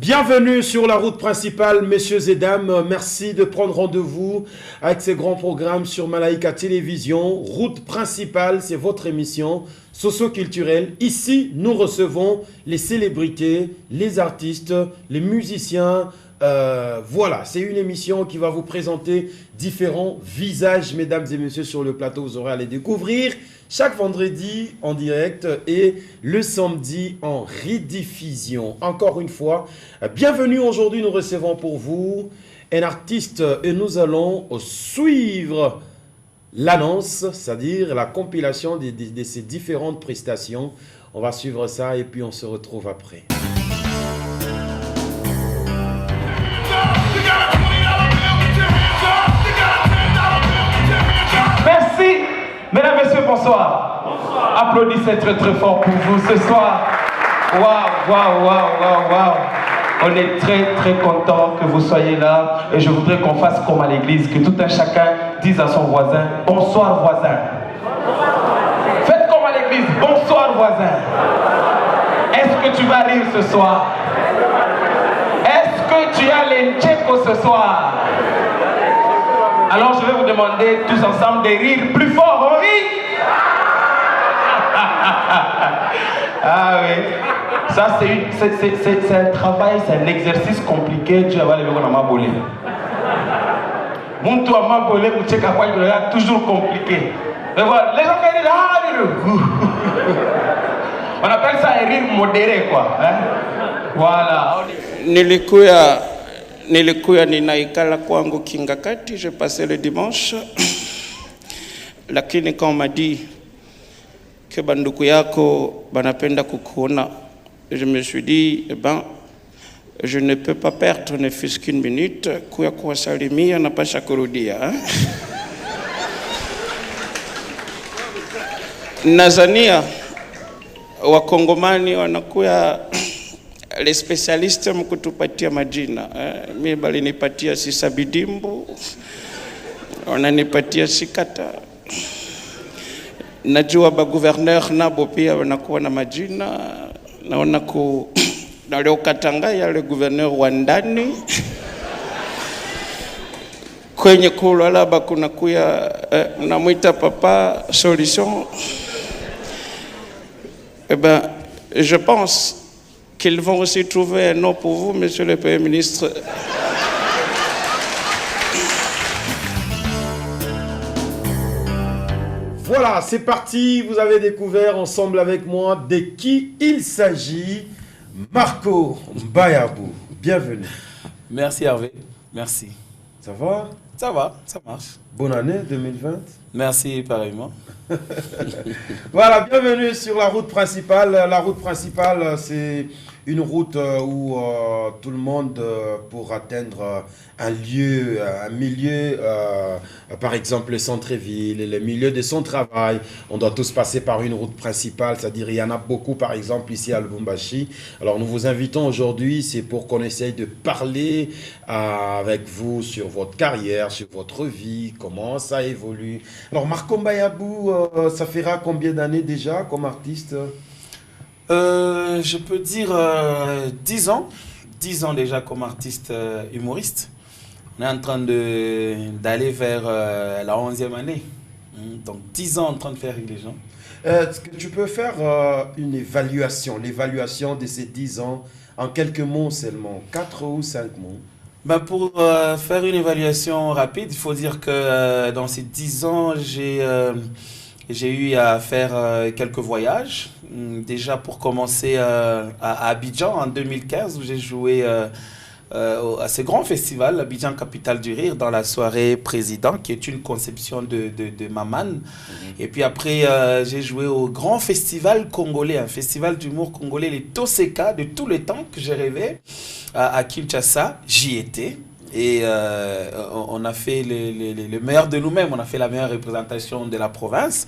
Bienvenue sur la route principale, messieurs et dames. Merci de prendre rendez-vous avec ces grands programmes sur Malaika Télévision. Route principale, c'est votre émission socio-culturelle. Ici, nous recevons les célébrités, les artistes, les musiciens. Voilà, c'est une émission qui va vous présenter différents visages, mesdames et messieurs, sur le plateau. Vous aurez à les découvrir chaque vendredi en direct et le samedi en rediffusion. Encore une fois, bienvenue. Aujourd'hui, nous recevons pour vous un artiste et nous allons suivre l'annonce, c'est-à-dire la compilation de ces différentes prestations. On va suivre ça et puis on se retrouve après. Merci. Mesdames, Messieurs, bonsoir. Bonsoir. Applaudissez très très fort pour vous ce soir. Waouh. On est très très content que vous soyez là et je voudrais qu'on fasse comme à l'église, que tout un chacun dise à son voisin, bonsoir voisin. Faites comme à l'église, bonsoir voisin. Est-ce que tu vas rire ce soir? Est-ce que tu as l'encheco ce soir? Alors je vais vous demander tous ensemble de rire plus fort. On rit? Ah oui. Ça c'est un travail, c'est un exercice compliqué. Dieu va lever mon amabolé. Mon tour amabolé, vous checkez à quoi il est toujours compliqué. Mais voilà, les gens qui disent on appelle ça un rire modéré quoi. Hein? Voilà. Nilikuya ninaikala kwangu Kingakati, j'ai passé le dimanche. Lakini quand on m'a dit que banduku yako banapenda kukuona, je me suis dit, eh ben, je ne peux pas perdre ne fût-ce qu'une minute kuya kuwasalimia na pasha kurudia. Nazania wakongomani wanakuya les spécialistes mkutupatia majina. Mimi balinipatia Sisabidimbu, wananipatia Sikata. Najua ba gouverneur nabo pia wanakuwa na majina. Naona na leo Katanga ya le gouverneur wa ndani. Kwenye kulala kuna kuya namuita papa solution. Eh ben, je pense qu'ils vont aussi trouver un nom pour vous, monsieur le Premier ministre. Voilà, c'est parti. Vous avez découvert ensemble avec moi de qui il s'agit. Marco Mbayabou, bienvenue. Merci Hervé, merci. Ça va? Ça va, ça marche. Bonne année 2020. Merci pareillement. Voilà, bienvenue sur la route principale. La route principale, c'est une route où tout le monde, pour atteindre un lieu, un milieu, par exemple le centre-ville, le milieu de son travail, on doit tous passer par une route principale, c'est-à-dire il y en a beaucoup, par exemple ici à Lubumbashi. Alors nous vous invitons aujourd'hui, c'est pour qu'on essaye de parler avec vous sur votre carrière, sur votre vie, comment ça évolue. Alors Marco Mbayabou, ça fera combien d'années déjà comme artiste? Je peux dire 10 ans. 10 ans déjà comme artiste humoriste. On est en train d'aller vers la 11e année. Donc 10 ans en train de faire rire les gens. Est-ce que tu peux faire une évaluation, l'évaluation de ces 10 ans en quelques mots seulement, 4 ou 5 mots? Ben pour faire une évaluation rapide, il faut dire que dans ces 10 ans, j'ai eu à faire quelques voyages. Déjà pour commencer à Abidjan en 2015 où j'ai joué à ce grand festival, Abidjan Capitale du Rire, dans la soirée Président, qui est une conception de Maman. Et puis après, j'ai joué au grand festival congolais, un festival d'humour congolais, les Toseka, de tout le temps que j'ai rêvé, à Kinshasa. J'y étais. Et on a fait le meilleur de nous-mêmes, on a fait la meilleure représentation de la province.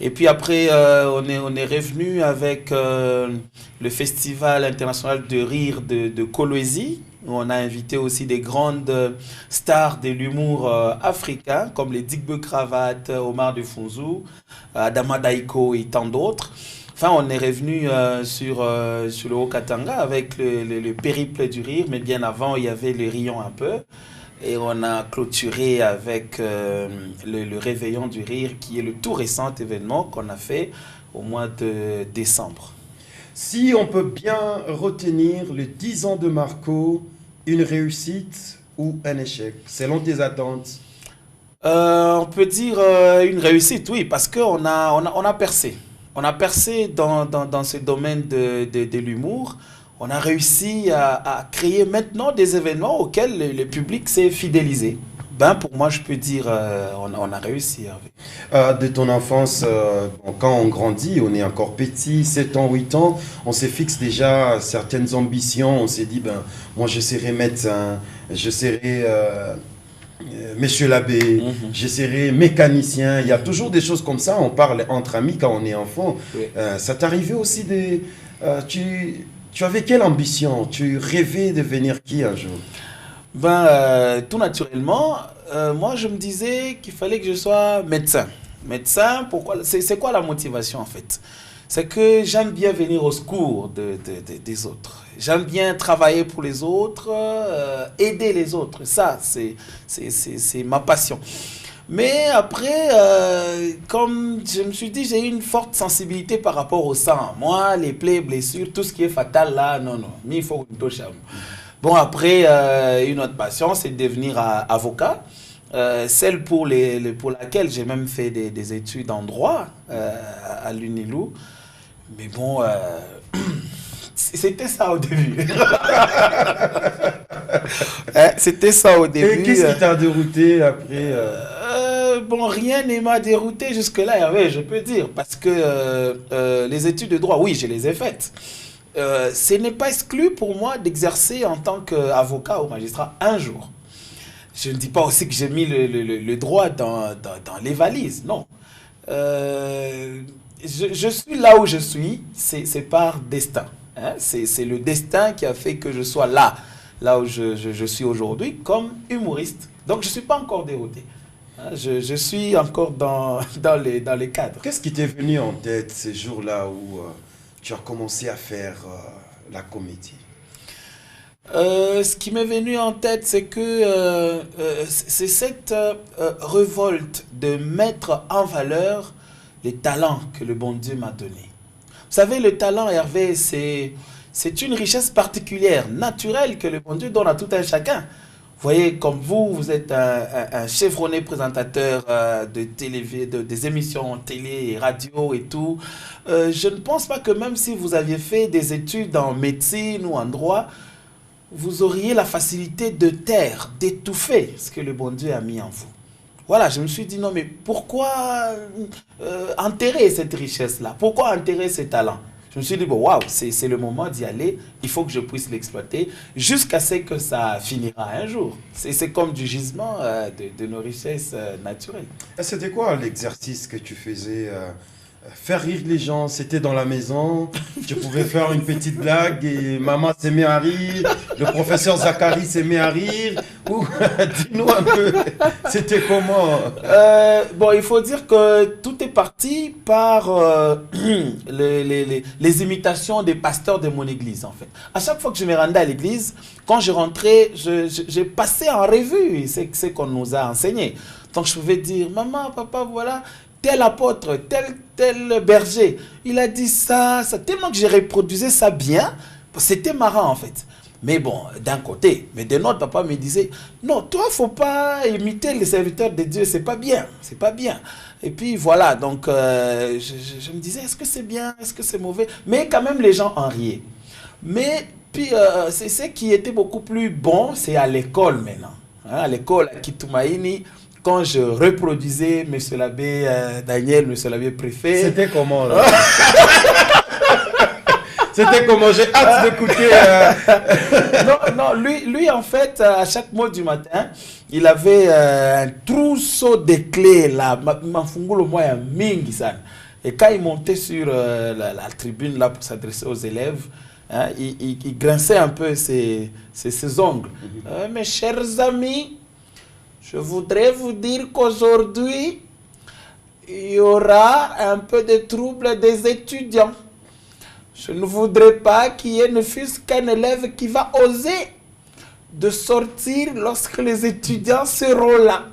Et puis après, on est revenu avec le Festival international de rire de Kolwezi, où on a invité aussi des grandes stars de l'humour africain, comme les Digbe Cravate, Omar de Funzu, Adama Daiko et tant d'autres. enfin, on est revenu sur le Haut-Katanga avec le périple du rire, mais bien avant, il y avait le Rion un peu. Et on a clôturé avec le Réveillon du Rire, qui est le tout récent événement qu'on a fait au mois de décembre. Si on peut bien retenir les 10 ans de Marco, une réussite ou un échec, selon tes attentes? On peut dire une réussite, oui, parce qu'on a percé. On a percé dans ce domaine de l'humour. On a réussi à créer maintenant des événements auxquels le public s'est fidélisé. Ben, pour moi, je peux dire on a réussi. De ton enfance, quand on grandit, on est encore petit, 7 ans, 8 ans, on se fixe déjà certaines ambitions. On s'est dit, ben, moi je serai médecin, je serai monsieur l'abbé, je serai mécanicien. Il y a toujours des choses comme ça, on parle entre amis quand on est enfant. Oui. Ça t'arrivait aussi de... Tu avais quelle ambition? Tu rêvais de devenir qui un jour? Ben, tout naturellement, moi je me disais qu'il fallait que je sois médecin. Médecin, pourquoi? C'est quoi la motivation en fait? C'est que j'aime bien venir au secours des autres. J'aime bien travailler pour les autres, aider les autres. Ça, c'est ma passion. Mais après, comme je me suis dit, j'ai eu une forte sensibilité par rapport au sang. Moi, les plaies, blessures, tout ce qui est fatal là, non. Mais il faut qu'on touche à moi. Bon, après, une autre passion, c'est de devenir avocat. Celle pour laquelle j'ai même fait des études en droit à l'UNILU. Mais bon, c'était ça au début. C'était ça au début. Et qu'est-ce qui t'a dérouté après Bon, rien ne m'a dérouté jusque-là, ouais, je peux dire. Parce que les études de droit, oui, je les ai faites. Ce n'est pas exclu pour moi d'exercer en tant qu'avocat ou magistrat un jour. Je ne dis pas aussi que j'ai mis le droit dans les valises, non. Je suis là où je suis, c'est par destin. Hein? C'est le destin qui a fait que je sois là où je suis aujourd'hui, comme humoriste. Donc je ne suis pas encore dérouté. Hein? Je suis encore dans les cadres. Qu'est-ce qui t'est venu en tête ces jours-là où tu as commencé à faire la comédie? Ce qui m'est venu en tête, c'est que c'est cette révolte de mettre en valeur les talents que le bon Dieu m'a donnés. Vous savez, le talent, Hervé, c'est une richesse particulière, naturelle, que le bon Dieu donne à tout un chacun. Vous voyez, comme vous êtes un chevronné présentateur des émissions télé et radio et tout. Je ne pense pas que même si vous aviez fait des études en médecine ou en droit, vous auriez la facilité de taire, d'étouffer ce que le bon Dieu a mis en vous. Voilà, je me suis dit, non, mais pourquoi enterrer cette richesse-là? Pourquoi enterrer ces talents? Je me suis dit, bon, waouh, c'est le moment d'y aller, il faut que je puisse l'exploiter jusqu'à ce que ça finira un jour. C'est comme du gisement de nos richesses naturelles. C'était quoi l'exercice que tu faisais faire rire les gens? C'était dans la maison, tu pouvais faire une petite blague et maman s'est mis à rire, le professeur Zachary s'est mis à rire. Dis-nous un peu, c'était comment? Bon, il faut dire que tout est parti par les imitations des pasteurs de mon église, en fait. À chaque fois que je me rendais à l'église, quand je rentrais, je passais en revue ce qu'on nous a enseigné. Donc je pouvais dire, maman, papa, voilà, tel apôtre, tel berger, il a dit ça, tellement que j'ai reproduisé ça bien, c'était marrant en fait. Mais bon, d'un côté, mais de l'autre, papa me disait, non, toi, faut pas imiter les serviteurs de Dieu, c'est pas bien, c'est pas bien. Et puis voilà, donc je me disais, est-ce que c'est bien, est-ce que c'est mauvais? Mais quand même, les gens en riaient. Mais puis, c'est ce qui était beaucoup plus bon, c'est à l'école maintenant. Hein, à l'école, à Kitumaini, quand je reproduisais Monsieur l'abbé Daniel, Monsieur l'abbé préfet. C'était comment là? C'était comment? J'ai hâte d'écouter. Non, lui en fait, à chaque mot du matin, il avait un trousseau de clés là. Et quand il montait sur la tribune là pour s'adresser aux élèves, hein, il grinçait un peu ses ongles. Mes chers amis, je voudrais vous dire qu'aujourd'hui, il y aura un peu de trouble des étudiants. Je ne voudrais pas qu'il y ait ne fût-ce qu'un élève qui va oser de sortir lorsque les étudiants seront là.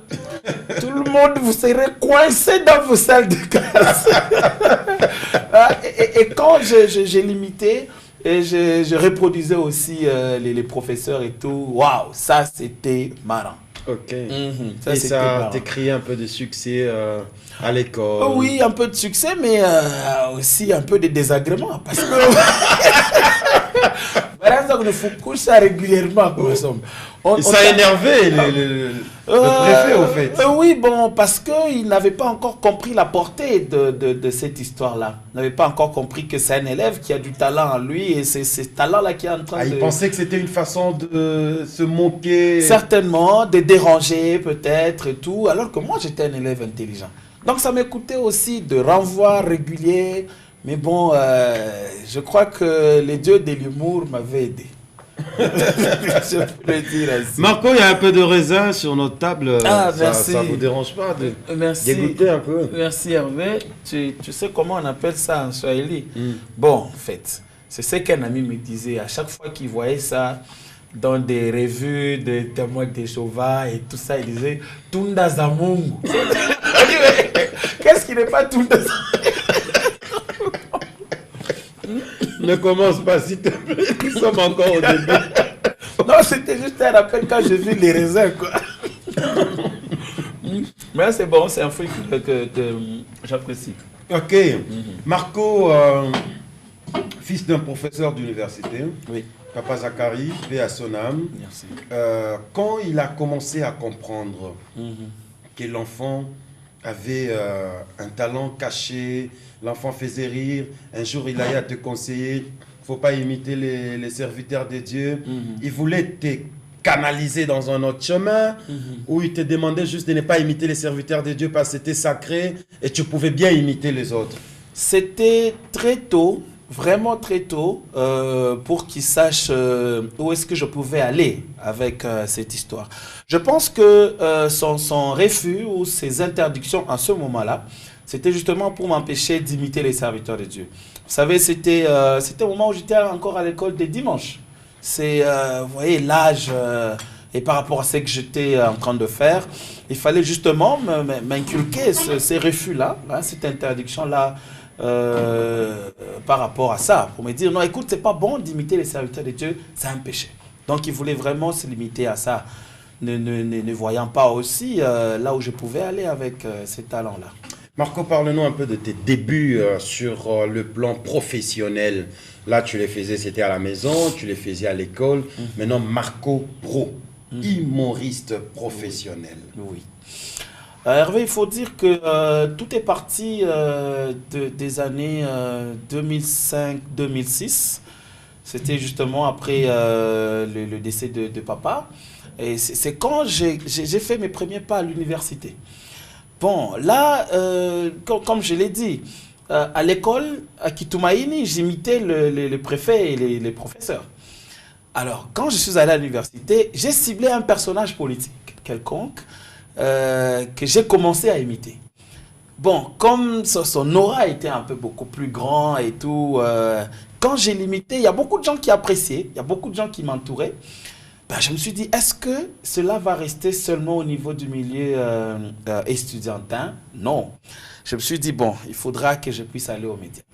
Tout le monde, vous serez coincé dans vos salles de classe. et quand j'ai limité, et je reproduisais aussi les professeurs et tout, waouh, ça c'était marrant. Ok. Ça, et ça t'a créé un peu de succès à l'école? Oui, un peu de succès, mais aussi un peu de désagréments. Parce que on faut coucher ça régulièrement. Ça a énervé le préfet, au fait. Oui, bon, parce qu'il n'avait pas encore compris la portée de cette histoire-là. Il n'avait pas encore compris que c'est un élève qui a du talent en lui et c'est ce talent-là qui est en train de... Il pensait que c'était une façon de se moquer. Certainement, de déranger peut-être et tout, alors que moi j'étais un élève intelligent. Donc ça m'écoutait aussi de renvois réguliers. Mais bon, je crois que les dieux de l'humour m'avaient aidé. Je peux le dire ainsi. Marco, il y a un peu de raisin sur notre table. Ah, merci. Ça vous dérange pas de dégoûter un peu? Merci Hervé. Tu sais comment on appelle ça en Swahili? Bon, en fait, c'est ce qu'un ami me disait. À chaque fois qu'il voyait ça dans des revues de témoins de Jéhovah et tout ça, il disait « Tunda Zamungu ». Qu'est-ce qui n'est pas Tunda Zamungu? Ne commence pas, s'il te plaît. Nous sommes encore au début. Non, c'était juste un rappel quand j'ai vu les raisins, quoi. Mais c'est bon, c'est un fruit que j'apprécie. Ok. Marco, fils d'un professeur d'université. Oui. Papa Zachary, paix à son âme. Merci. Quand il a commencé à comprendre que l'enfant avait un talent caché, l'enfant faisait rire, un jour il allait te conseiller, il ne faut pas imiter les serviteurs de Dieu, il voulait te canaliser dans un autre chemin, où il te demandait juste de ne pas imiter les serviteurs de Dieu parce que c'était sacré et tu pouvais bien imiter les autres. C'était très tôt, vraiment très tôt, pour qu'il sache où est-ce que je pouvais aller avec cette histoire. Je pense que son refus ou ses interdictions à ce moment-là, c'était justement pour m'empêcher d'imiter les serviteurs de Dieu. Vous savez, c'était au moment où j'étais encore à l'école des dimanches. C'est, vous voyez, l'âge et par rapport à ce que j'étais en train de faire, il fallait justement m'inculquer ces refus-là, cette interdiction-là, par rapport à ça, pour me dire, non, écoute, c'est pas bon d'imiter les serviteurs de Dieu, c'est un péché. Donc, il voulait vraiment se limiter à ça, ne voyant pas aussi là où je pouvais aller avec ces talents-là. Marco, parle-nous un peu de tes débuts sur le plan professionnel. Là, tu les faisais, c'était à la maison, tu les faisais à l'école. Maintenant, Marco Pro, humoriste professionnel. Oui. Hervé, il faut dire que tout est parti des années 2005-2006. C'était justement après le décès de papa. Et c'est quand j'ai fait mes premiers pas à l'université. Bon, là, comme je l'ai dit, à l'école, à Kitumaini, j'imitais le préfet et les professeurs. Alors, quand je suis allé à l'université, j'ai ciblé un personnage politique quelconque que j'ai commencé à imiter. Bon, comme son aura était un peu beaucoup plus grand et tout, quand j'ai l'imité, il y a beaucoup de gens qui appréciaient, il y a beaucoup de gens qui m'entouraient. Ben, je me suis dit, est-ce que cela va rester seulement au niveau du milieu estudiantin? Non. Je me suis dit, bon, il faudra que je puisse aller aux médias.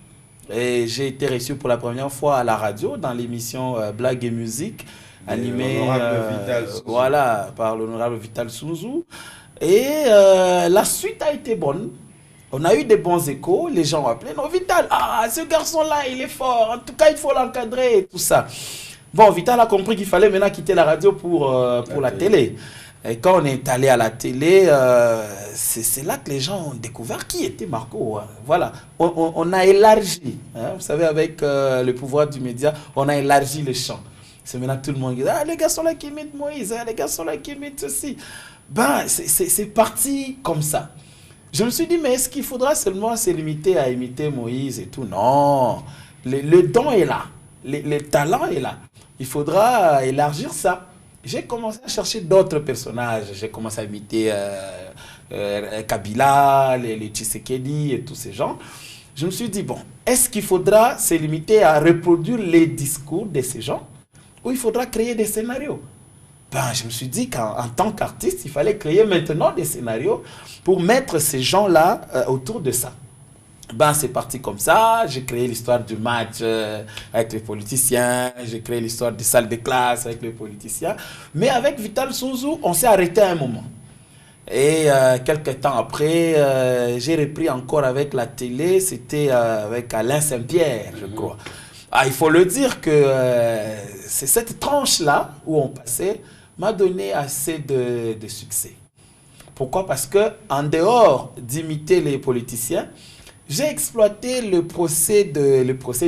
Et j'ai été reçu pour la première fois à la radio dans l'émission Blague et musique, animée voilà, par l'honorable Vital Souzou. Et la suite a été bonne. On a eu des bons échos. Les gens ont appelé, non, Vital, ah, ce garçon-là, il est fort. En tout cas, il faut l'encadrer et tout ça. Bon, Vital a compris qu'il fallait maintenant quitter la radio pour la télé. Et quand on est allé à la télé, c'est là que les gens ont découvert qui était Marco. Hein. Voilà, on a élargi. Hein. Vous savez, avec le pouvoir du média, on a élargi le champ. C'est maintenant tout le monde qui dit, ah, les gars sont là qui imitent Moïse, hein, les gars sont là qui imitent ceci. Ben, c'est parti comme ça. Je me suis dit, mais est-ce qu'il faudra seulement se limiter à imiter Moïse et tout? Non, le don est là, le talent est là. Il faudra élargir ça. J'ai commencé à chercher d'autres personnages. J'ai commencé à imiter Kabila, les Tshisekedi et tous ces gens. je me suis dit, bon, est-ce qu'il faudra se limiter à reproduire les discours de ces gens ou il faudra créer des scénarios? Ben, je me suis dit qu'en tant qu'artiste, il fallait créer maintenant des scénarios pour mettre ces gens-là autour de ça. Ben, c'est parti comme ça. J'ai créé l'histoire du match avec les politiciens. J'ai créé l'histoire des salles de classe avec les politiciens. Mais avec Vital Sunzu, on s'est arrêté à un moment. Et quelques temps après, j'ai repris encore avec la télé. C'était avec Alain Saint-Pierre, je crois. Ah, il faut le dire que c'est cette tranche-là où on passait m'a donné assez de succès. Pourquoi? Parce que en dehors d'imiter les politiciens, j'ai exploité le procès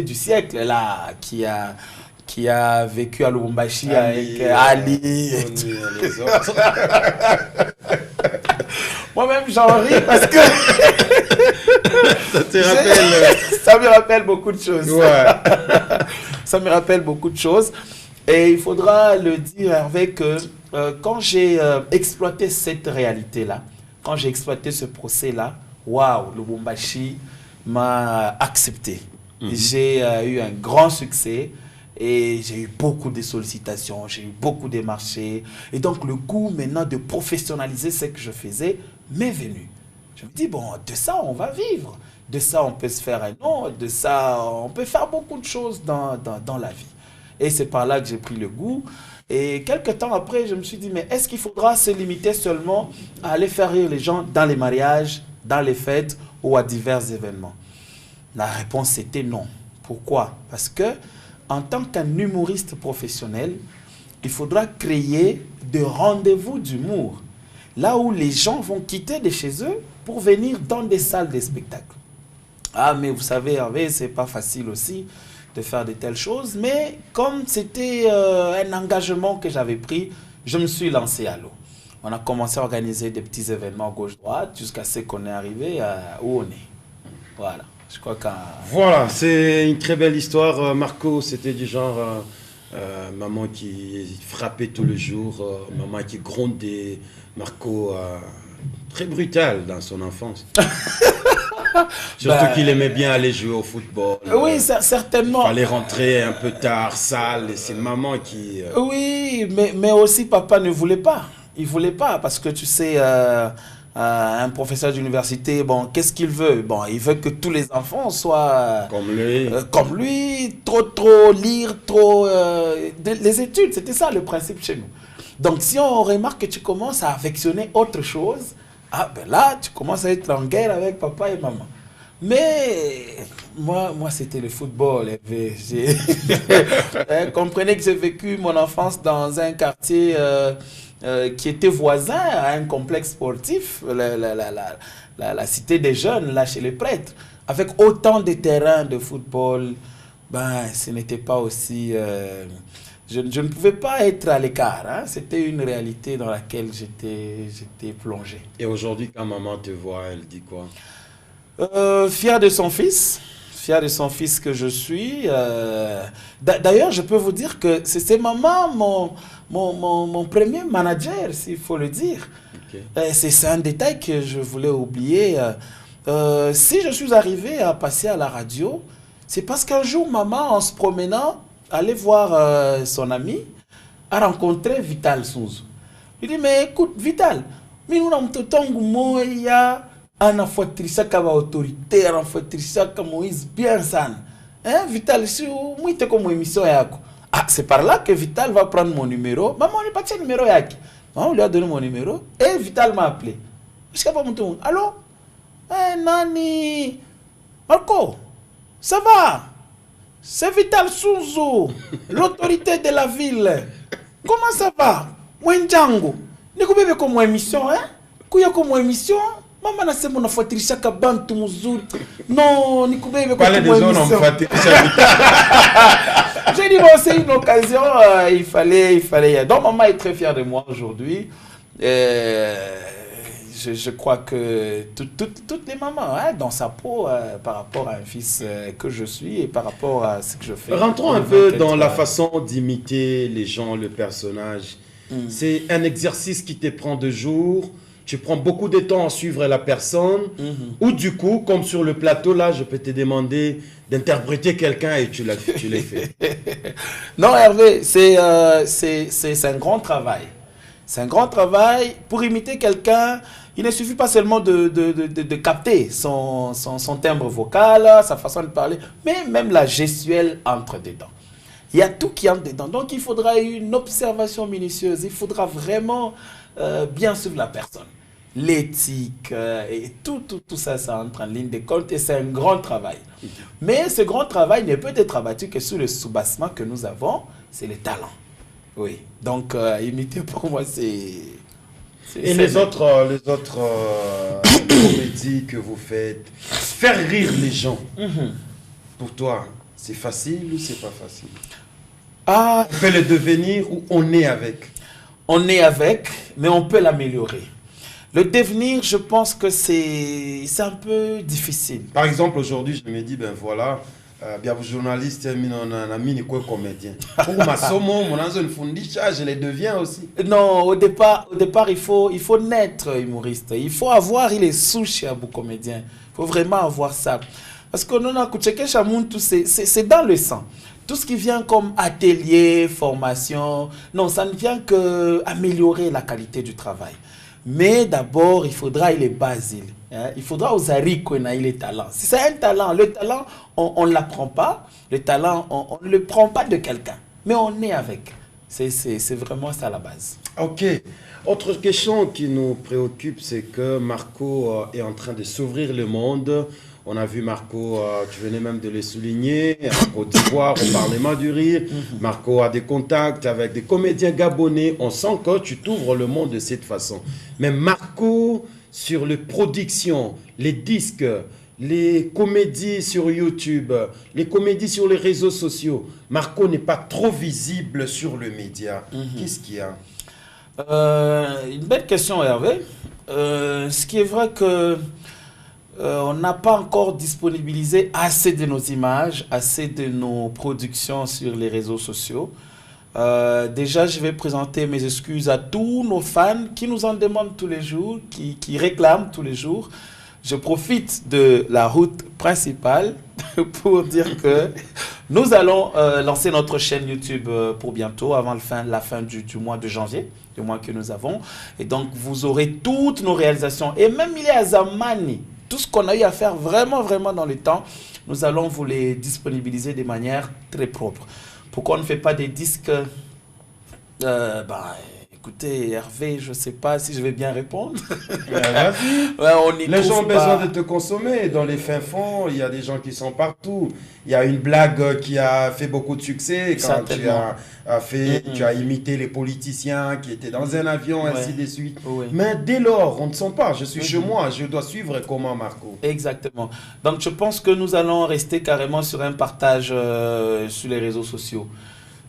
du siècle là qui a vécu à Lubumbashi avec Ali et tout. Les autres. Moi-même j'en ris parce que ça me rappelle beaucoup de choses. Ouais. Ça me rappelle beaucoup de choses. Et il faudra le dire, Hervé, que quand j'ai exploité cette réalité-là, quand j'ai exploité ce procès-là, waouh, Lubumbashi m'a accepté. J'ai eu un grand succès et j'ai eu beaucoup de sollicitations, j'ai eu beaucoup de marchés. Et donc le goût maintenant de professionnaliser ce que je faisais m'est venu. Je me dis, bon, de ça on va vivre, de ça on peut se faire un nom, de ça on peut faire beaucoup de choses dans la vie. Et c'est par là que j'ai pris le goût. Et quelques temps après, je me suis dit, mais est-ce qu'il faudra se limiter seulement à aller faire rire les gens dans les mariages, dans les fêtes ou à divers événements? La réponse était non. Pourquoi? Parce que en tant qu'un humoriste professionnel, il faudra créer des rendez-vous d'humour. Là où les gens vont quitter de chez eux pour venir dans des salles de spectacle. Ah, mais vous savez, Hervé, c'est pas facile aussi de faire de telles choses. Mais comme c'était un engagement que j'avais pris, je me suis lancé à l'eau. On a commencé à organiser des petits événements gauche-droite jusqu'à ce qu'on est arrivé où on est. Voilà. Je crois qu'un... Voilà, c'est une très belle histoire. Marco, c'était du genre maman qui frappait tous les jours, maman qui grondait. Marco, très brutal dans son enfance. Surtout qu'il aimait bien aller jouer au football. Oui, certainement. Il fallait rentrer un peu tard, sale, et c'est maman qui... Oui, mais aussi papa ne voulait pas. Il ne voulait pas parce que tu sais, un professeur d'université, bon, qu'est-ce qu'il veut? Bon, il veut que tous les enfants soient... comme lui, trop lire, les études, c'était ça le principe chez nous. Donc si on remarque que tu commences à affectionner autre chose, ah ben là, tu commences à être en guerre avec papa et maman. Mais moi c'était le football. Comprenez que j'ai vécu mon enfance dans un quartier qui était voisin à un complexe sportif, la cité des jeunes, là chez les prêtres. Avec autant de terrains de football, ben, ce n'était pas aussi... Je ne pouvais pas être à l'écart. Hein. C'était une réalité dans laquelle j'étais plongé. Et aujourd'hui, quand maman te voit, elle dit quoi? Fier de son fils. Fier de son fils que je suis. D'ailleurs, je peux vous dire que c'est maman mon premier manager, s'il faut le dire. Okay. C'est un détail que je voulais oublier. Si je suis arrivé à passer à la radio, c'est parce qu'un jour, maman, en se promenant, allait voir son ami, a rencontré Vital Sunzu. Il dit, mais écoute, Vital, nous avons tout le temps autorité, Moïse bien san. Hein, Vital, c'est par là que Vital va prendre mon numéro. Maman, on n'est pas de numéro. Maman lui a donné mon numéro et Vital m'a appelé. Allô? Nani? Marco, ça va? C'est Vital Sunzu, l'autorité de la ville. Comment ça va? Mwenjango. Nikubebe comme émission, hein? Kuya comme émission? Maman na sema unafuatilisha kabantu mzuri. Non, nikubebe comme émission. J'ai dit, bon, c'est une occasion, il fallait. Donc, maman est très fière de moi aujourd'hui. Je crois que toutes les mamans, hein, dans sa peau, par rapport à un fils que je suis et par rapport à ce que je fais. Rentrons un peu dans la façon d'imiter les gens, le personnage. C'est un exercice qui te prend 2 jours. tu prends beaucoup de temps à suivre la personne, ou du coup, comme sur le plateau, là, je peux te demander d'interpréter quelqu'un et tu l'as fait. Non, Hervé, c'est un grand travail. C'est un grand travail. Pour imiter quelqu'un, il ne suffit pas seulement de capter son timbre vocal, sa façon de parler, mais même la gestuelle entre dedans. Il y a tout qui entre dedans. Donc, il faudra une observation minutieuse. Il faudra vraiment bien suivre la personne. L'éthique et tout ça, ça entre en ligne de compte et c'est un grand travail. Mais ce grand travail ne peut être abattu que sous le soubassement que nous avons, c'est le talent. Oui, donc imiter pour moi c'est... Et les autres comédies que vous faites, faire rire les gens, pour toi, c'est facile ou c'est pas facile? On peut le devenir ou on est avec? On est avec, mais on peut l'améliorer. Le devenir, je pense que c'est un peu difficile. Par exemple, aujourd'hui, je me dis, ben voilà, bien journaliste, un ami comédien. Pour ma somo, mon anzo fundisha, je le deviens aussi. Non, au départ, il faut naître humoriste. Il faut avoir les souches à vous comédien. Il faut vraiment avoir ça. Parce que non, c'est dans le sang. Tout ce qui vient comme atelier, formation, non, ça ne vient que améliorer la qualité du travail. Mais d'abord, il faudra les bases. Il faudra aux haricots les talents. Si c'est un talent, le talent, on ne l'apprend pas. Le talent, on ne le prend pas de quelqu'un. Mais on est avec. C'est vraiment ça la base. Ok. Autre question qui nous préoccupe, c'est que Marco est en train de s'ouvrir le monde. On a vu Marco, tu venais même de le souligner, en Côte d'Ivoire, au Parlement du Rire. Marco a des contacts avec des comédiens gabonais. On sent que tu t'ouvres le monde de cette façon. Mais Marco, sur les productions, les disques, les comédies sur YouTube, les comédies sur les réseaux sociaux, Marco n'est pas trop visible sur le média. Qu'est-ce qu'il y a? Une belle question, Hervé. Ce qui est vrai que on n'a pas encore disponibilisé assez de nos images, assez de nos productions sur les réseaux sociaux. Déjà, je vais présenter mes excuses à tous nos fans qui nous en demandent tous les jours, qui réclament tous les jours. Je profite de la route principale pour dire que nous allons lancer notre chaîne YouTube pour bientôt, avant la fin du mois de janvier, du mois que nous avons. Et donc, vous aurez toutes nos réalisations. Et même il y a Zamani, tout ce qu'on a eu à faire vraiment dans le temps, nous allons vous les disponibiliser de manière très propre. Pourquoi on ne fait pas des disques écoutez, Hervé, je ne sais pas si je vais bien répondre. Les gens ont besoin de te consommer. Dans les fins fonds, il y a des gens qui sont partout. Il y a une blague qui a fait beaucoup de succès quand tu as imité les politiciens qui étaient dans un avion, ainsi de suite. Oui. Mais dès lors, on ne sent pas. Je suis chez moi, je dois suivre comment, Marco. Exactement. Donc, je pense que nous allons rester carrément sur un partage sur les réseaux sociaux.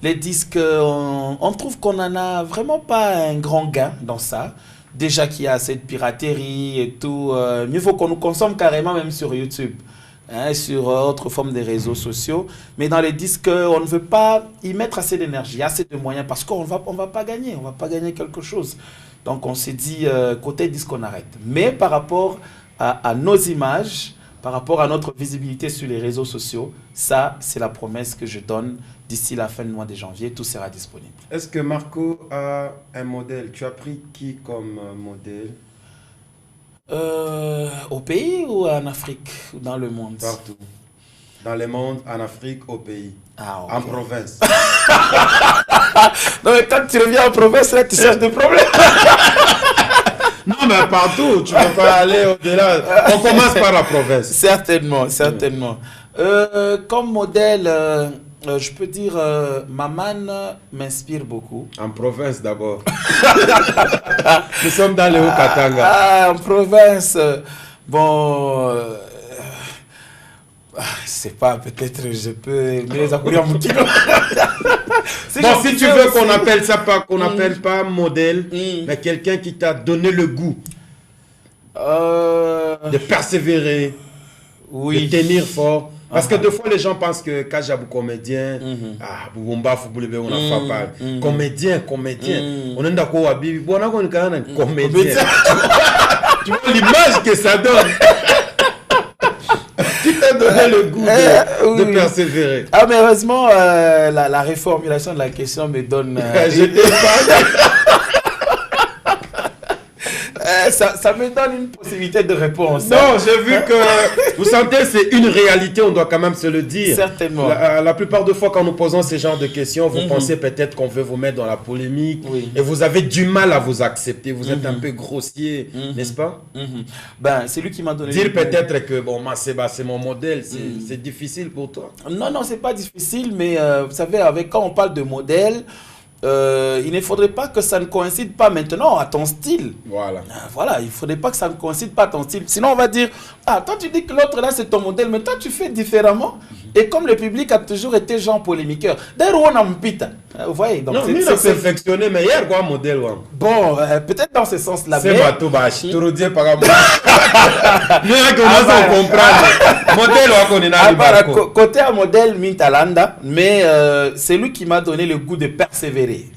Les disques, on trouve qu'on n'en a vraiment pas un grand gain dans ça. Déjà qu'il y a cette piraterie et tout, mieux vaut qu'on nous consomme carrément même sur YouTube, sur autres formes de réseaux sociaux. Mais dans les disques, on ne veut pas y mettre assez d'énergie, assez de moyens, parce qu'on va pas gagner, on va pas gagner quelque chose. Donc on s'est dit, côté disque, on arrête. Mais par rapport à nos images, par rapport à notre visibilité sur les réseaux sociaux, ça, c'est la promesse que je donne. D'ici la fin du mois de janvier, tout sera disponible. Est-ce que Marco a un modèle? Tu as pris qui comme modèle? Au pays ou en Afrique ou dans le monde? Partout. Dans le monde, en Afrique, au pays. Ah, okay. En province. Non, mais quand tu reviens en province, là, tu cherches des problèmes. Non, mais partout, tu ne peux pas aller au-delà. On commence par la province. Certainement. Comme modèle, je peux dire, Maman m'inspire beaucoup. En province d'abord. Nous sommes dans le Haut-Katanga. En province, bon... je sais pas, peut-être je peux me les accourir mon kilo. Si tu veux qu'on appelle ça pas, qu'on appelle pas modèle, mais quelqu'un qui t'a donné le goût de persévérer, de tenir fort. Parce que deux fois, les gens pensent que Kajabou comédien, Boubomba, Fouboulébé, on a fait pas. Comédien. On est d'accord à Bibi. Bon, on a un comédien. Tu vois l'image que ça donne. Qui t'a donné le goût de persévérer? Ah, mais heureusement, la reformulation de la question me donne... Je t'ai parlé. Ça me donne une possibilité de réponse. Non, j'ai vu que vous sentez, c'est une réalité, on doit quand même se le dire. Certainement. La plupart de fois, quand nous posons ce genre de questions, vous pensez peut-être qu'on veut vous mettre dans la polémique et vous avez du mal à vous accepter. Vous êtes un peu grossier, n'est-ce pas? Ben, c'est lui qui m'a donné... Dire peut-être que, bon, Seba, c'est mon modèle, c'est difficile pour toi. Non, c'est pas difficile, mais vous savez, quand on parle de modèle, il ne faudrait pas que ça ne coïncide pas maintenant à ton style. Voilà. Voilà, il ne faudrait pas que ça ne coïncide pas à ton style. Sinon, on va dire, toi tu dis que l'autre là c'est ton modèle, mais toi tu fais différemment. Et comme le public a toujours été genre polémiqueur. D'ailleurs, on a pita. Vous voyez, donc non, il a perfectionné, mais hier, quoi, modèle, bon, peut-être dans ce sens-là. C'est bateau, tu redis par rapport. Nous, on comprend. Modèle, on est à côté à modèle, Mintalanda, mais c'est lui qui m'a donné le goût de persévérer.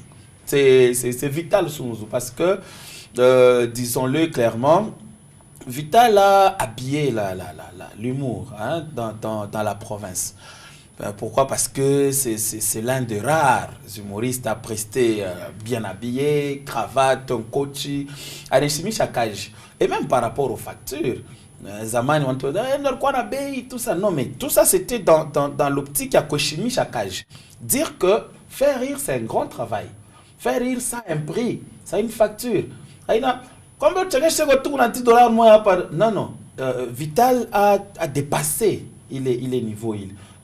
C'est Vital Sounzou, parce que, disons-le clairement, Vital a habillé l'humour dans la province. Pourquoi? Parce que c'est l'un des rares humoristes à prester bien habillé, cravate, un coach, à chakage. Et même par rapport aux factures. Zaman, on te dit, tout ça. Non, mais tout ça, c'était dans l'optique à Koshimi chakage. Dire que faire rire, c'est un grand travail. Faire rire, ça a un prix, ça a une facture. Combien tu as retour à $10 moins par... Non. Vital a dépassé les niveaux.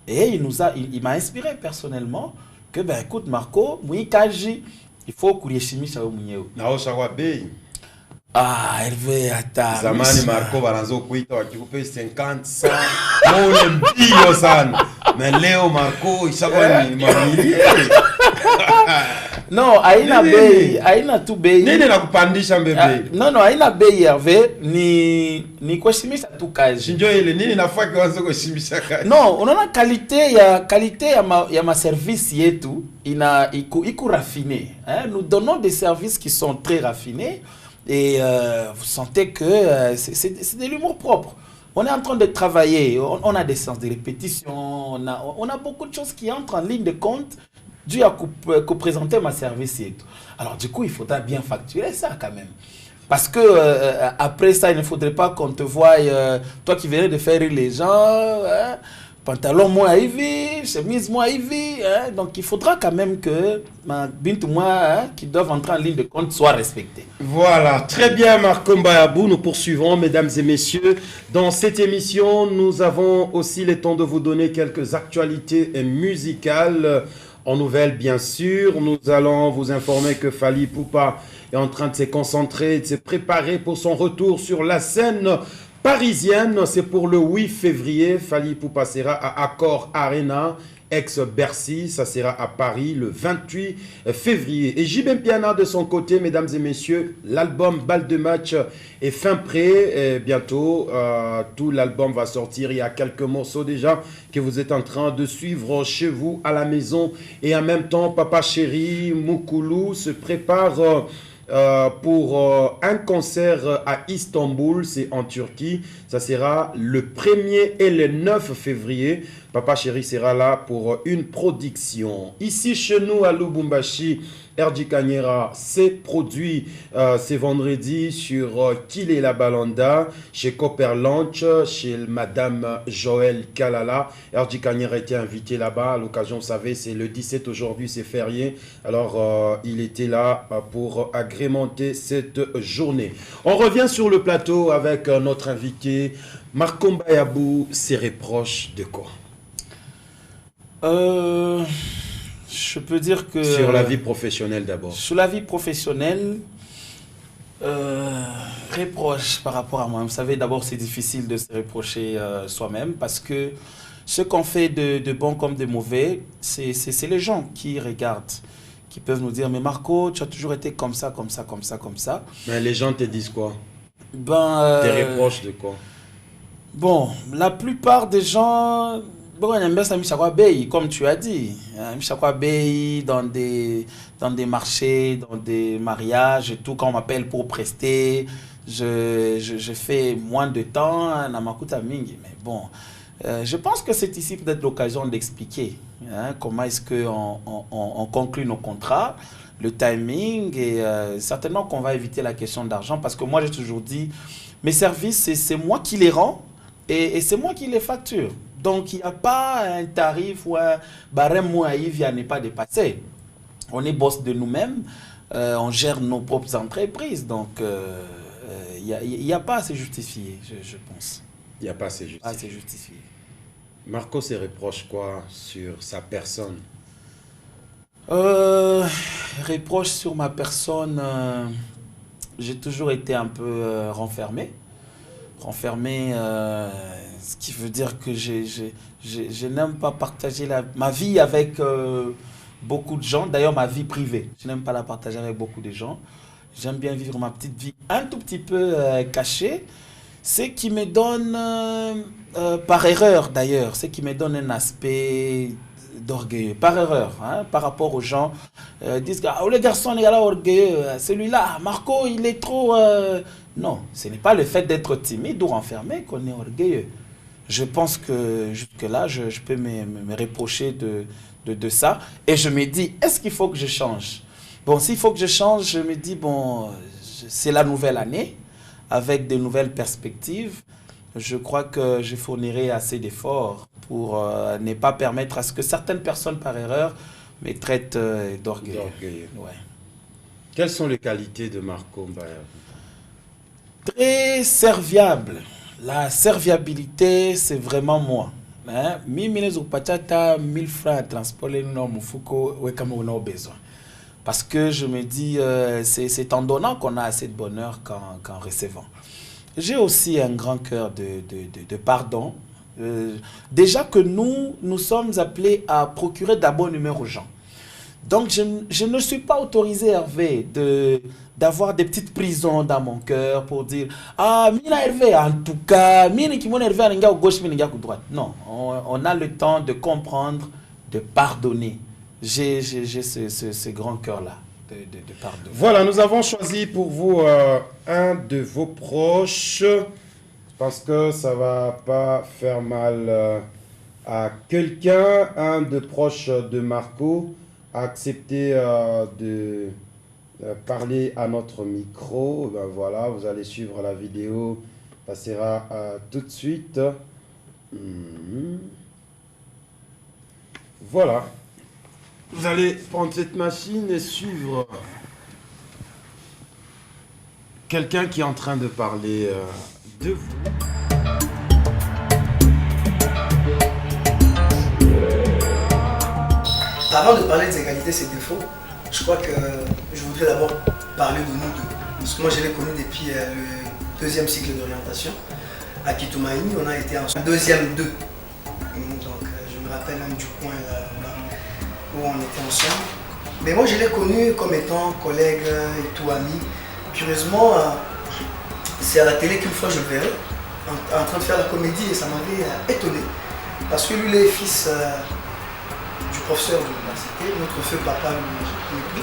Et il m'a inspiré personnellement que, ben écoute, Marco, il faut courir chimie ça au mouillé. Hervé, attends. Zamani Marco Baranzo Kuito, qui vous paye 50, 100, on san. Mais Léo Marco, il s'appelle millier. Non, Aïna Bey, Aïna tout Bey. Non, Aïna Bey Hervé, ni quoi chimie à tout cas. Non, on a qualité, il y a ma service et tout, il raffiné. Nous donnons des services qui sont très raffinés et vous sentez que c'est de l'humour propre. On est en train de travailler, on a des séances de répétition, on a beaucoup de choses qui entrent en ligne de compte. Dû à présenter ma service et tout. Alors du coup, il faudra bien facturer ça quand même. Parce que après ça, il ne faudrait pas qu'on te voie, toi qui venais de faire rire les gens, pantalon moi à Ivy, chemise moi à Ivy. Donc il faudra quand même que ma binte moi qui doivent entrer en ligne de compte soient respectés. Voilà, très bien Marco Mbayabou, nous poursuivons mesdames et messieurs. Dans cette émission, nous avons aussi le temps de vous donner quelques actualités musicales. En nouvelles, bien sûr, nous allons vous informer que Fally Ipupa est en train de se concentrer, de se préparer pour son retour sur la scène parisienne. C'est pour le 8 février. Fally Ipupa sera à Accor Arena, ex-Bercy. Ça sera à Paris le 28 février. Et JB Mpiana, de son côté, mesdames et messieurs, l'album Balle de match est fin prêt. Et bientôt, tout l'album va sortir. Il y a quelques morceaux déjà que vous êtes en train de suivre chez vous à la maison. Et en même temps, Papa Chéri Moukoulou se prépare pour un concert à Istanbul, c'est en Turquie. Ça sera le 1er et le 9 février. Papa Chéri sera là pour une production. Ici chez nous à Lubumbashi, RJ Kanyera s'est produit ce vendredi sur Kile la Balanda, chez Copper Lunch, chez Madame Joël Kalala. RJ Kanyera était invité là-bas. À l'occasion, vous savez, c'est le 17 aujourd'hui, c'est férié. Alors, il était là pour agrémenter cette journée. On revient sur le plateau avec notre invité. Marco Mbayabou se reproche de quoi? Je peux dire que... Sur la vie professionnelle d'abord. Sur la vie professionnelle, reproche par rapport à moi. Vous savez, d'abord, c'est difficile de se reprocher soi-même parce que ce qu'on fait de bon comme de mauvais, c'est les gens qui regardent, qui peuvent nous dire « Mais Marco, tu as toujours été comme ça, comme ça, comme ça, comme ça. » Mais les gens te disent quoi? Ben, Tes reproches de quoi? Bon, la plupart des gens... Bon, on aime bien ça, Michakwa Bay, comme tu as dit. Michakwa Bay, dans des marchés, dans des mariages et tout, quand on m'appelle pour prester, je fais moins de temps à Namakuta Mingi. Mais bon, je pense que c'est ici peut-être l'occasion d'expliquer comment est-ce qu'on conclut nos contrats, le timing, et certainement qu'on va éviter la question d'argent, parce que moi j'ai toujours dit, mes services, c'est moi qui les rends et c'est moi qui les facture. Donc il n'y a pas un tarif ou un barème moyen à ne pas dépasser. On est boss de nous-mêmes, on gère nos propres entreprises, donc il n'y a pas à se justifier, je pense. Il n'y a pas à se justifier. Marco se reproche quoi sur sa personne? Reproche sur ma personne, j'ai toujours été un peu renfermé. Ce qui veut dire que je n'aime pas partager ma vie avec beaucoup de gens. D'ailleurs, ma vie privée, je n'aime pas la partager avec beaucoup de gens. J'aime bien vivre ma petite vie un tout petit peu cachée. Ce qui me donne, par erreur d'ailleurs, ce qui me donne un aspect d'orgueil, par erreur, par rapport aux gens. Disent que le garçon est là orgueilleux, celui-là, Marco, il est trop... Non, ce n'est pas le fait d'être timide ou renfermé qu'on est orgueilleux. Je pense que jusque-là, je peux me reprocher de ça. Et je me dis, est-ce qu'il faut que je change? Bon, s'il faut que je change, je me dis, bon, c'est la nouvelle année, avec de nouvelles perspectives. Je crois que je fournirai assez d'efforts pour ne pas permettre à ce que certaines personnes, par erreur, me traitent d'orgueilleux. Ouais. Quelles sont les qualités de Marco Mbaye? Très serviable. La serviabilité, c'est vraiment moi. Mimi pachata 1000 francs à transport, nous besoin. Parce que je me dis, c'est en donnant qu'on a assez de bonheur qu'en recevant. J'ai aussi un grand cœur de pardon. Déjà que nous sommes appelés à procurer d'abord numéro aux gens. Donc je ne suis pas autorisé, Hervé, d'avoir des petites prisons dans mon cœur pour dire « Ah, mina Hervé, en tout cas, mina qui m'ont Hervé, à gauche, mina à droite. » Non, on a le temps de comprendre, de pardonner. J'ai ce grand cœur-là de pardonner. Voilà, nous avons choisi pour vous un de vos proches, parce que ça ne va pas faire mal à quelqu'un. Un de proches de Marco a accepté de parler à notre micro. Ben voilà, vous allez suivre la vidéo, passera tout de suite. Voilà. Vous allez prendre cette machine et suivre quelqu'un qui est en train de parler de vous. Avant de parler des égalités et ses défauts, je crois que je voudrais d'abord parler de nous deux. Parce que moi, je l'ai connu depuis le deuxième cycle d'orientation. À Kitumaini, on a été en deuxième 2. Donc, je me rappelle même du coin là, où on était ensemble. Mais moi, je l'ai connu comme étant collègue et tout ami. Curieusement, c'est à la télé qu'une fois je le verrai, en train de faire la comédie, et ça m'avait étonné. Parce que lui, il est fils du professeur de l'université, notre feu papa lui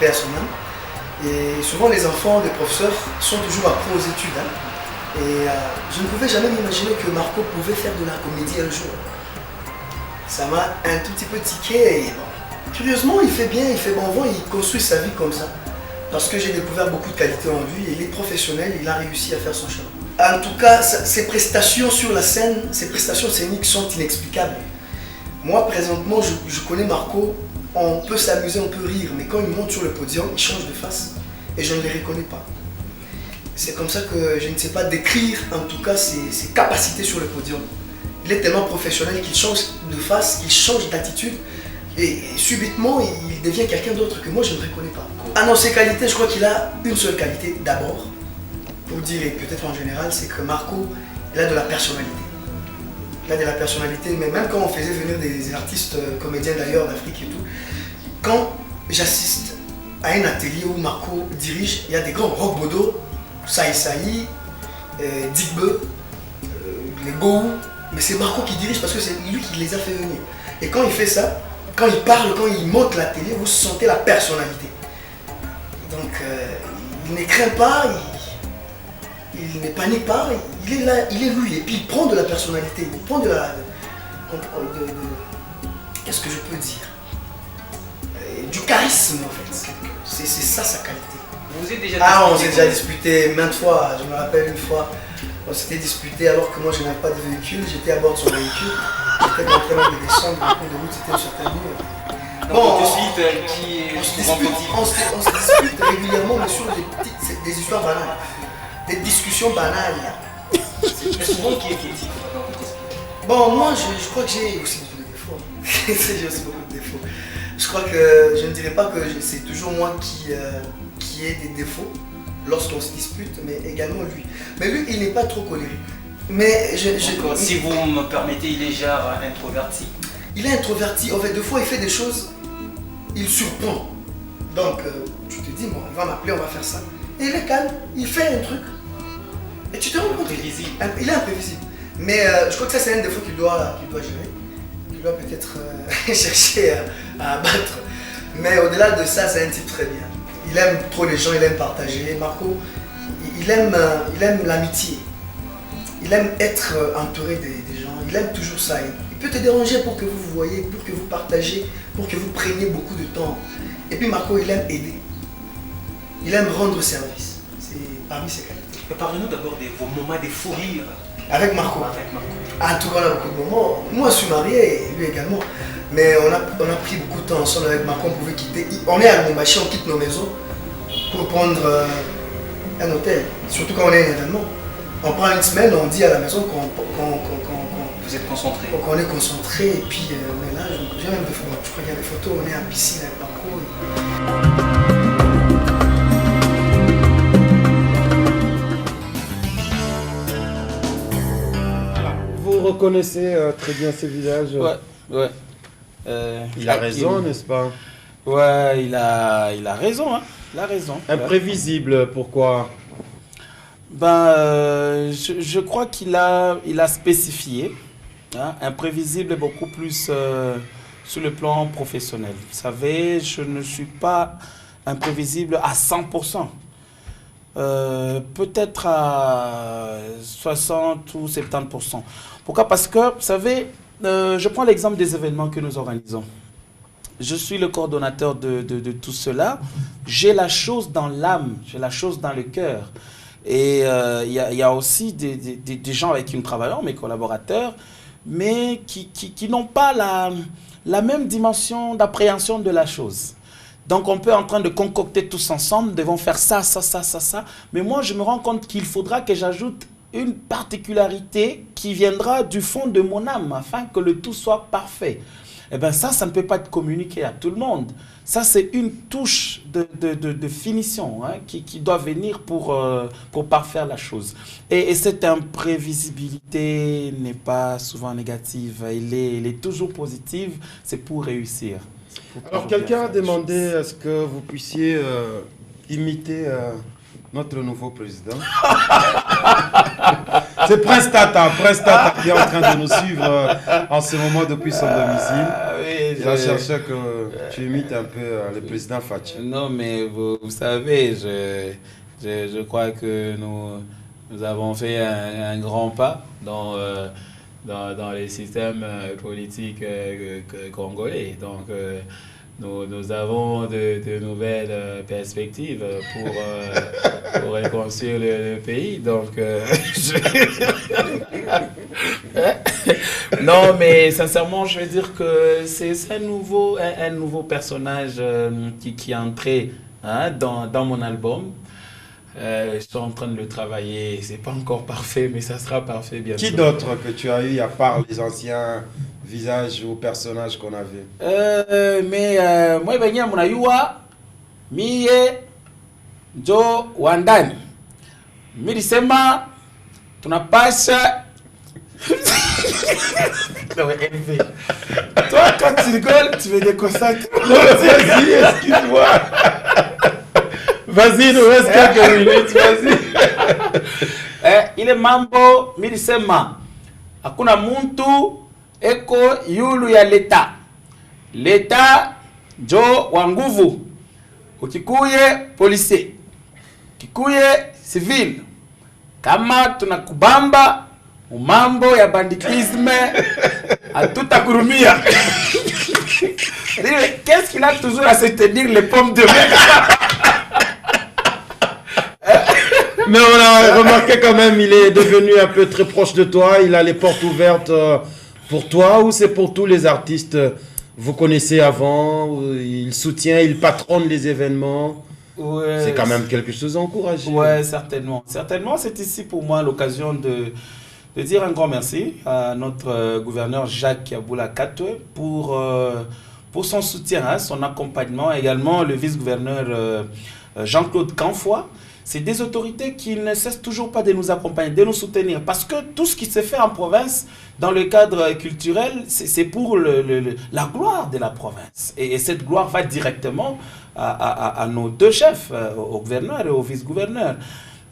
père son âme. Et souvent les enfants des professeurs sont toujours accros aux études. Et je ne pouvais jamais m'imaginer que Marco pouvait faire de la comédie un jour. Ça m'a un tout petit peu tiqué. Et bon, curieusement, il fait bien, il fait bon vent, il construit sa vie comme ça. Parce que j'ai découvert beaucoup de qualités en lui, et il est professionnel, il a réussi à faire son chemin. En tout cas, ses prestations sur la scène, ses prestations scéniques sont inexplicables. Moi, présentement, je connais Marco, on peut s'amuser, on peut rire, mais quand il monte sur le podium, il change de face et je ne les reconnais pas. C'est comme ça que je ne sais pas décrire, en tout cas, ses capacités sur le podium. Il est tellement professionnel qu'il change de face, qu'il change d'attitude et subitement, il devient quelqu'un d'autre que moi, je ne reconnais pas. Ah non, ses qualités, je crois qu'il a une seule qualité, d'abord, pour dire, et peut-être en général, c'est que Marco, il a de la personnalité. Il a de la personnalité, mais même quand on faisait venir des artistes comédiens d'ailleurs d'Afrique et tout, quand j'assiste à un atelier où Marco dirige, il y a des grands rock-bodo, Saï, Digbe, les Go, Mais c'est Marco qui dirige parce que c'est lui qui les a fait venir. Et quand il fait ça, quand il parle, quand il monte la télé, vous sentez la personnalité. Donc il ne craint pas, il ne panique pas, il est là, il est lui. Et puis il prend de la personnalité, il prend de la... qu'est-ce que je peux dire? Du charisme en fait. C'est ça sa qualité. Vous êtes déjà on s'est déjà disputé maintes fois. Je me rappelle une fois, on s'était disputé alors que moi je n'avais pas de véhicule, j'étais à bord de son véhicule. J'étais en train de descendre, le cours de route c'était une certaine ligne. Bon, de suite, on se dispute régulièrement, mais sur des histoires banales. Des discussions banales. Mais souvent qui est critique. Bon, moi je crois que j'ai aussi beaucoup de défauts. J'ai aussi beaucoup de défauts. Je crois que je ne dirais pas que c'est toujours moi qui ai des défauts lorsqu'on se dispute, mais également lui. Mais lui, il n'est pas trop colérique. Mais si vous me permettez, il est genre introverti. Il est introverti. En fait, des fois, il fait des choses, il surprend. Donc, tu te dis, bon, il va m'appeler, on va faire ça. Et il est calme, il fait un truc. Et tu te rends compte. Il est imprévisible. Mais je crois que ça, c'est un défaut qu'il doit gérer. Il doit peut-être chercher à abattre. Mais au-delà de ça, c'est un type très bien. Il aime trop les gens, il aime partager. Marco, il aime l'amitié. Il aime être entouré des gens. Il aime toujours ça. Il peut te déranger pour que vous vous voyez, pour que vous partagez, pour que vous preniez beaucoup de temps. Et puis Marco, il aime aider. Il aime rendre service. C'est parmi ses qualités. Mais parlez-nous d'abord de vos moments de fou rire. Avec Marco. En tout cas, on a beaucoup de moments. Moi, je suis marié, et lui également. Mais on a pris beaucoup de temps ensemble avec Marco. On pouvait quitter. On est à Lubumbashi, on quitte nos maisons pour prendre un hôtel. Surtout quand on est à un événement. On prend une semaine, on dit à la maison vous êtes concentré. Qu'on est concentré et puis on est là. J'ai même des photos. Je crois qu'il y a des photos. On est à la piscine avec Marco. Vous reconnaissez très bien ces visages. Ouais. Il a raison, n'est-ce pas? Ouais, il a raison, hein. Il a raison. Imprévisible, pourquoi? Je crois qu'il a spécifié. Hein, imprévisible beaucoup plus sur le plan professionnel. Vous savez, je ne suis pas imprévisible à 100%. Peut-être à 60 ou 70%. Pourquoi? Parce que, vous savez, je prends l'exemple des événements que nous organisons. Je suis le coordonnateur de tout cela. J'ai la chose dans l'âme, j'ai la chose dans le cœur. Et il y a aussi des gens avec qui nous travaillons, mes collaborateurs, mais qui n'ont pas la même dimension d'appréhension de la chose. Donc on peut être en train de concocter tous ensemble, devons faire ça. Mais moi je me rends compte qu'il faudra que j'ajoute une particularité qui viendra du fond de mon âme, afin que le tout soit parfait. Eh bien ça ne peut pas être communiqué à tout le monde. Ça, c'est une touche de finition hein, qui doit venir pour parfaire la chose. Et cette imprévisibilité n'est pas souvent négative. Elle est toujours positive. C'est pour réussir. Alors, quelqu'un a demandé à ce que vous puissiez imiter notre nouveau président. C'est Prince Tata qui est en train de nous suivre en ce moment depuis son domicile. Il a cherché que tu imites un peu le président Fachi. Non, mais vous savez, je crois que nous avons fait un grand pas dans les systèmes politiques congolais. Donc, nous avons de nouvelles perspectives pour reconstruire le pays. Donc, non, mais sincèrement, je veux dire que c'est un nouveau personnage qui est entré hein, dans mon album. Je suis en train de le travailler. C'est pas encore parfait, mais ça sera parfait bientôt. Qui d'autre que tu as eu à part les anciens visages ou personnages qu'on avait? Moi, je mon ayua, miye, jo wandani. Milisema, tunapasha. Non, mais élevé. Toi, quand tu rigoles, tu veux déconcentrer. Non, vas-y, excuse-moi. Vas-y, nous reste quelques minutes, vas-y. Il est mambo, milisema. Hakuna muntu eko yulu ya leta. Leta jo wa nguvu. Ukikuye polisi. Kikuye civil. Kama tunakubamba mambo ya banditisme hatutakurumia. Qu'est-ce qu'il a toujours à se tenir les pommes de main? Mais on a remarqué quand même, il est devenu un peu très proche de toi. Il a les portes ouvertes pour toi ou c'est pour tous les artistes? Vous connaissez avant, il soutient, il patronne les événements. Ouais, c'est quand même quelque chose à encourager. Ouais, certainement. Certainement, c'est ici pour moi l'occasion de dire un grand merci à notre gouverneur Jacques Yaboula Katwe pour son soutien, hein, son accompagnement. Également le vice-gouverneur Jean-Claude Canfoy. C'est des autorités qui ne cessent toujours pas de nous accompagner, de nous soutenir. Parce que tout ce qui se fait en province, dans le cadre culturel, c'est pour la gloire de la province. Et cette gloire va directement à nos deux chefs, au gouverneur et au vice-gouverneur.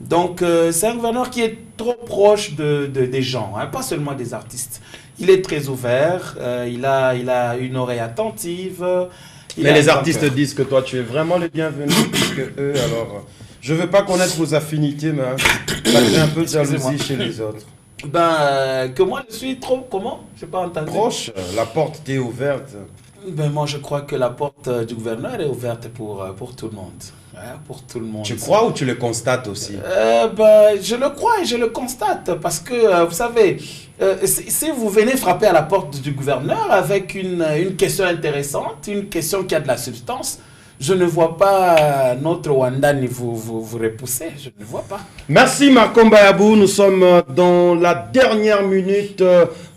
Donc c'est un gouverneur qui est trop proche des gens, hein, pas seulement des artistes. Il est très ouvert, il a une oreille attentive. Mais les artistes disent que toi tu es vraiment le bienvenu, puisque eux alors... Je ne veux pas connaître vos affinités, mais ça crée un peu de jalousie chez les autres. Que moi je suis trop, comment? Je n'ai pas entendu. Proche, la porte t'est ouverte. Moi je crois que la porte du gouverneur est ouverte pour tout le monde. Hein, pour tout le monde. Tu crois ou tu le constates aussi? Je le crois et je le constate parce que vous savez, si vous venez frapper à la porte du gouverneur avec une question intéressante, une question qui a de la substance, je ne vois pas notre Wandani vous repousser, je ne vois pas. Merci Marco Mbayabou, nous sommes dans la dernière minute.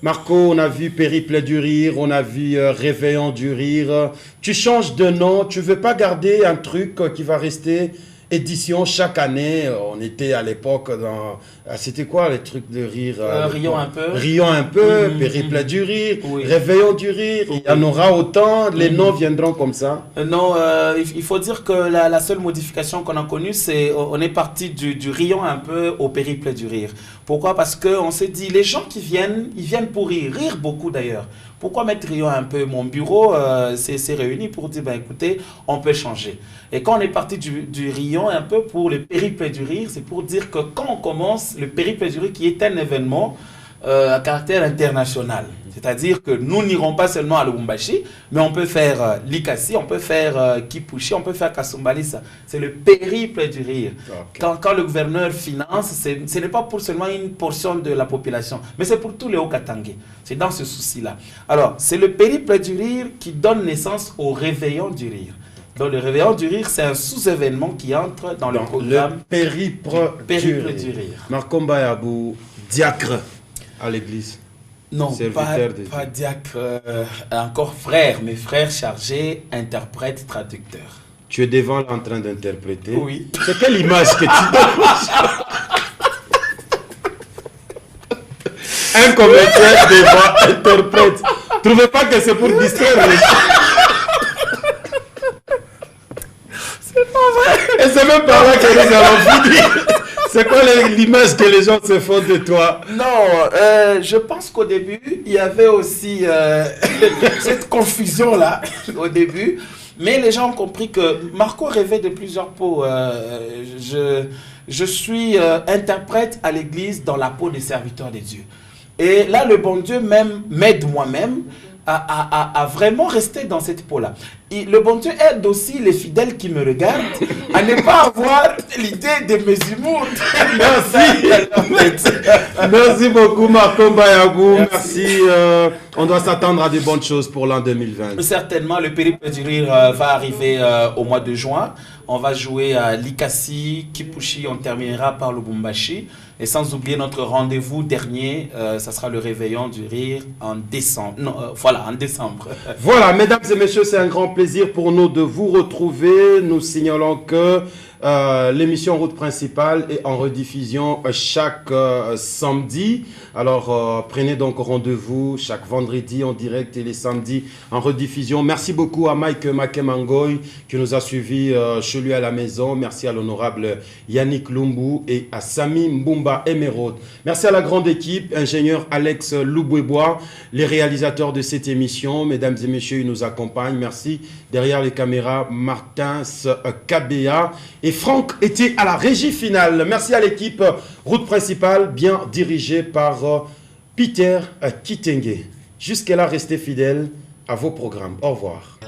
Marco, on a vu Périple du Rire, on a vu Réveillon du Rire. Tu changes de nom, tu veux pas garder un truc qui va rester édition chaque année? On était à l'époque dans... C'était quoi les trucs de rire? Rions un peu. Rions un peu, Périple du Rire, oui. Réveillon du Rire, il y en aura autant, les noms viendront comme ça? Non, il faut dire que la seule modification qu'on a connue, c'est on est parti du Rions un peu au Périple du Rire. Pourquoi? Parce qu'on s'est dit, les gens qui viennent, ils viennent pour rire beaucoup d'ailleurs. Pourquoi mettre Rions un peu? Mon bureau s'est réuni pour dire, écoutez, on peut changer. Et quand on est parti du Rions un peu pour le Périple du Rire, c'est pour dire que quand on commence le Périple du Rire, qui est un événement à caractère international. C'est-à-dire que nous n'irons pas seulement à Lubumbashi, mais on peut faire Likasi, on peut faire Kipushi, on peut faire Kasumbalisa. C'est le Périple du Rire. Okay. Quand le gouverneur finance, ce n'est pas pour seulement une portion de la population, mais c'est pour tous les Haut-Katangais. C'est dans ce souci-là. Alors, c'est le Périple du Rire qui donne naissance au Réveillon du Rire. Donc, le Réveillon du Rire, c'est un sous-événement qui entre dans le programme. Le Périple du Rire. Marco Mbayabou, diacre à l'église. Non, pas diacre, encore frère, mais frère chargé, interprète, traducteur. Tu es devant en train d'interpréter? Oui. C'est quelle image que tu donnes? Un comédien devant interprète. Trouvez pas que c'est pour distraire les gens? C'est pas vrai. Et c'est même pas là que nous allons finir. C'est quoi l'image que les gens se font de toi? Non, je pense qu'au début, il y avait aussi cette confusion-là, au début. Mais les gens ont compris que Marco rêvait de plusieurs peaux. Je suis interprète à l'église dans la peau des serviteurs de Dieu. Et là, le bon Dieu même m'aide moi-même à vraiment rester dans cette peau-là. Le bon Dieu aide aussi les fidèles qui me regardent à ne pas avoir l'idée de mes humours. Merci. Merci beaucoup Marco Mbayabou. Merci. On doit s'attendre à de bonnes choses pour l'an 2020. Certainement, le Périple du Rire va arriver au mois de juin. On va jouer à Likasi, Kipushi, on terminera par Lubumbashi. Et sans oublier notre rendez-vous dernier, ça sera le Réveillon du Rire en décembre. Non, voilà, en décembre. Voilà, mesdames et messieurs, c'est un grand plaisir pour nous de vous retrouver. Nous signalons que L'émission Route Principale est en rediffusion chaque samedi. Alors, prenez donc rendez-vous chaque vendredi en direct et les samedis en rediffusion. Merci beaucoup à Mike Makemangoy qui nous a suivis chez lui à la maison. Merci à l'honorable Yannick Lumbu et à Sami Mbumba Emeraude. Merci à la grande équipe, ingénieur Alex Loubouébois, les réalisateurs de cette émission. Mesdames et messieurs, ils nous accompagnent. Merci. Derrière les caméras, Martins Kabea et Franck était à la régie finale. Merci à l'équipe Route Principale, bien dirigée par Peter Kitenge. Jusqu'à-là, restez fidèles à vos programmes. Au revoir.